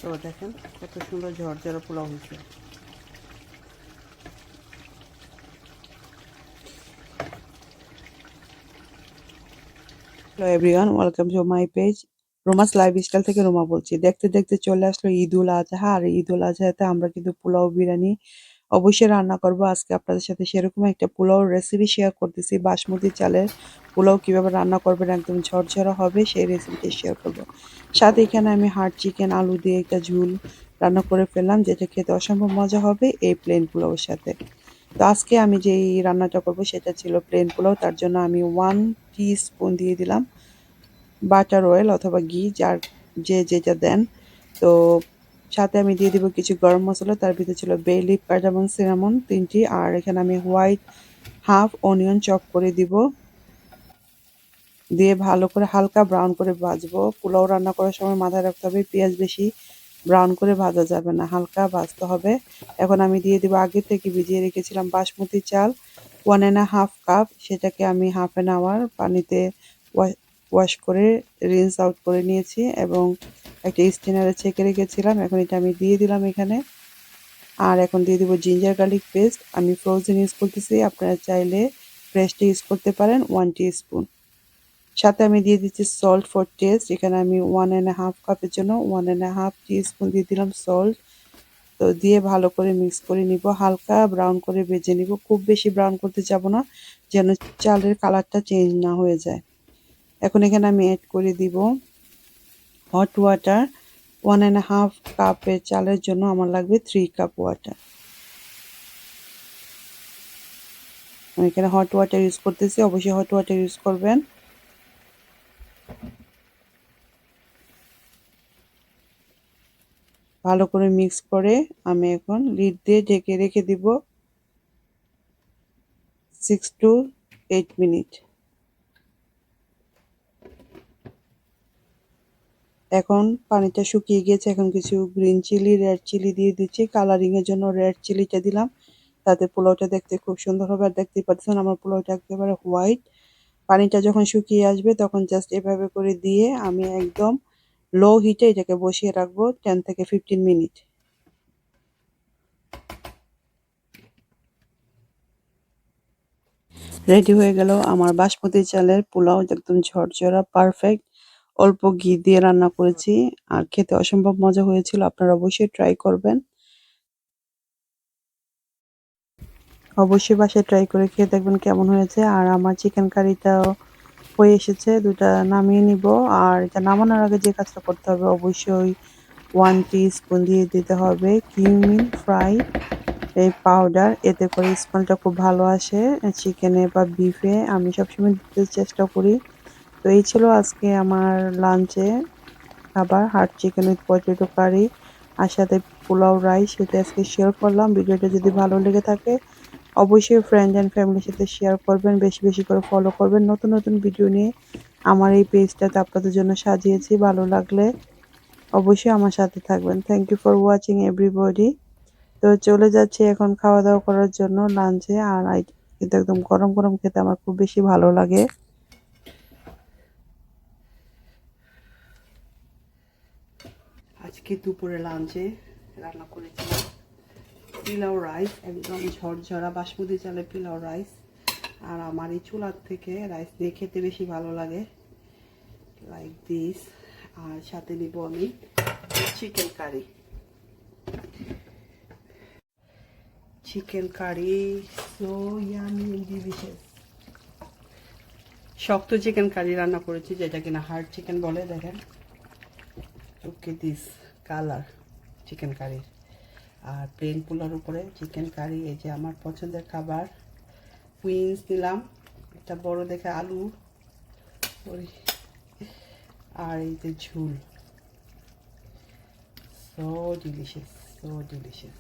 তো দেখেন কত সুন্দর ঝরঝরা পোলাও হয়েছে। Hello everyone, welcome to my page. Roma's lifestyle থেকে রোমা বলছি। দেখতে দেখতে চলে আসলো ঈদুল আজহা। আর ঈদুল আজহাতে আমরা কিন্তু পোলাও বিরিয়ানি অবশ্যই রান্না করব। আজকে আপনাদের সাথে সেরকম একটা পোলাওর রেসিপি শেয়ার করতেছি। বাসমতি চালের পোলাও কিভাবে রান্না করবেন একদম ঝরঝরা হবে সেই রেসিপিটা শেয়ার করব। সাথে এখানে আমি হাড় চিকেন আলু দিয়ে একটা ঝুল রান্না করে ফেললাম, যেটা খেতে অসম্ভব মজা হবে এই প্লেন পোলাওর সাথে। তো আজকে আমি যেই রান্নাটা করব সেটা ছিল প্লেন পোলাও। তার জন্য আমি 1 টিস্পুন দিয়ে দিলাম বাটার অয়েল অথবা ঘি, যার যে যেটা দেন। তো সাথে আমি দিয়ে দিব কিছু গরম মশলা, তার ভিতরে ছিল বে লিফ, কার্ডামন, সিনামন 3টি। আর এখানে আমি হোয়াইট হাফ অনিয়ন চপ করে দিব, দিয়ে ভালো করে হালকা ব্রাউন করে ভাজবো। পোলাও রান্না করার সময় মাথায় রাখতে হবে পেঁয়াজ বেশি ব্রাউন করে ভাজা যাবে না, হালকা ভাজতে হবে। এখন আমি দিয়ে দিব আগে থেকে ভিজিয়ে রেখেছিলাম বাসমতি চাল 1.5 কাপ। সেটাকে আমি হাফ অ্যান আওয়ার পানিতে ওয়াশ করে রিন্স আউট করে নিয়েছি এবং একটা স্টেনারে ছেঁকে রেখেছিলাম। এখন এটা আমি দিয়ে দিলাম এখানে। আর এখন দিয়ে দিব জিঞ্জার গার্লিক পেস্ট। আমি ফ্রোজেন ইউজ করতেছি, আপনারা চাইলে ফ্রেশটা ইউজ করতে পারেন 1 টিস্পুন। সাথে আমি দিয়ে দিচ্ছি সল্ট ফর টেস্ট। এখানে আমি 1.5 কাপের জন্য 1.5 টিস্পুন দিয়ে দিলাম সল্ট। তো দিয়ে ভালো করে মিক্স করে নিব, হালকা ব্রাউন করে ভেজে নিব, খুব বেশি ব্রাউন করতে যাব না যেন চালের কালারটা চেঞ্জ না হয়ে যায়। এখন এখানে আমি অ্যাড করে দিব হট ওয়াটার। 1.5 কাপের চালের জন্য আমার লাগবে 3 কাপ ওয়াটার। আমি এখানে হট ওয়াটার ইউজ করতেছি, অবশ্যই হট ওয়াটার ইউজ করবেন। ভালো করে মিক্স করে আমি এখন লিড দিয়ে ঢেকে রেখে দিব 6 to 8 মিনিট। এখন পানিটা শুকিয়ে গিয়েছে, এখন কিছু গ্রিন চিলি, রেড চিলি দিয়ে দিচ্ছি। কালারিং এর জন্য রেড চিলিটা দিলাম, তাতে পোলাওটা দেখতে খুব সুন্দর হবে। আর দেখতেই পাচ্ছেন আমার পোলাওটা একেবারে হোয়াইট। পানিটা যখন শুকিয়ে আসবে তখন জাস্ট এভাবে করে দিয়ে আমি একদম লো হিটে এটাকে বসিয়ে রাখবো 10 থেকে 15 মিনিট। রেডি হয়ে গেল আমার বাসমতি চালের পোলাও, একদম ঝরঝরা পারফেক্ট। অল্প ঘি দিয়ে রান্না করেছি আর খেতে অসম্ভব মজা হয়েছিল। আপনারা অবশ্যই ট্রাই করবেন, অবশ্যই বাসায় ট্রাই করে খেয়ে দেখবেন কেমন হয়েছে। আর আমার চিকেন কারিটাও হয়ে এসেছে, দুটা নামিয়ে নিব। আর এটা নামানোর আগে যে কাজটা করতে হবে, অবশ্যই 1 টিস্পুন দিয়ে দিতে হবে কিউমিন ফ্রাই এই পাউডার, এতে করে স্মেলটা খুব ভালো আসে চিকেনে বা বিফে। আমি সবসময় দিতে চেষ্টা করি। তো এই ছিল আজকে আমার লাঞ্চে খাবার, হার্ড চিকেন উইথ পটেটো কারি আর সাথে পোলাও রাইস, সেটা আজকে শেয়ার করলাম। ভিডিওটা যদি ভালো লেগে থাকে অবশ্যই ফ্রেন্ড অ্যান্ড ফ্যামিলির সাথে শেয়ার করবেন, বেশি বেশি করে ফলো করবেন। নতুন নতুন ভিডিও নিয়ে আমার এই পেজটাতে আপনাদের জন্য সাজিয়েছি, ভালো লাগলে অবশ্যই আমার সাথে থাকবেন। Thank you for watching everybody. তো চলে যাচ্ছি এখন খাওয়া দাওয়া করার জন্য লাঞ্চে। আর কিন্তু একদম গরম গরম খেতে আমার খুব বেশি ভালো লাগে। আজকে দুপুরে লাঞ্চে রান্না করেছিলাম পিলাও রাইস, একদম ঝরঝরা বাসমতি চালের পিলাও রাইস। আর আমার এই চুলার থেকে রাইস দিয়ে খেতে বেশি ভালো লাগে, লাইক দিস। আর সাথে নিব আমি chicken curry. Chicken curry so yummy and delicious. শক্ত চিকেন কারি রান্না করেছি, যেটা কিনা হার্ড চিকেন বলে। দেখেন ওকে দিস কালার চিকেন কারির। আর প্লেন পোলার উপরে চিকেন কারি, এই যে আমার পছন্দের খাবার। উইংস দিলাম, একটা বড় দেখে আলু, আর এই যে ঝুল। So delicious, so delicious.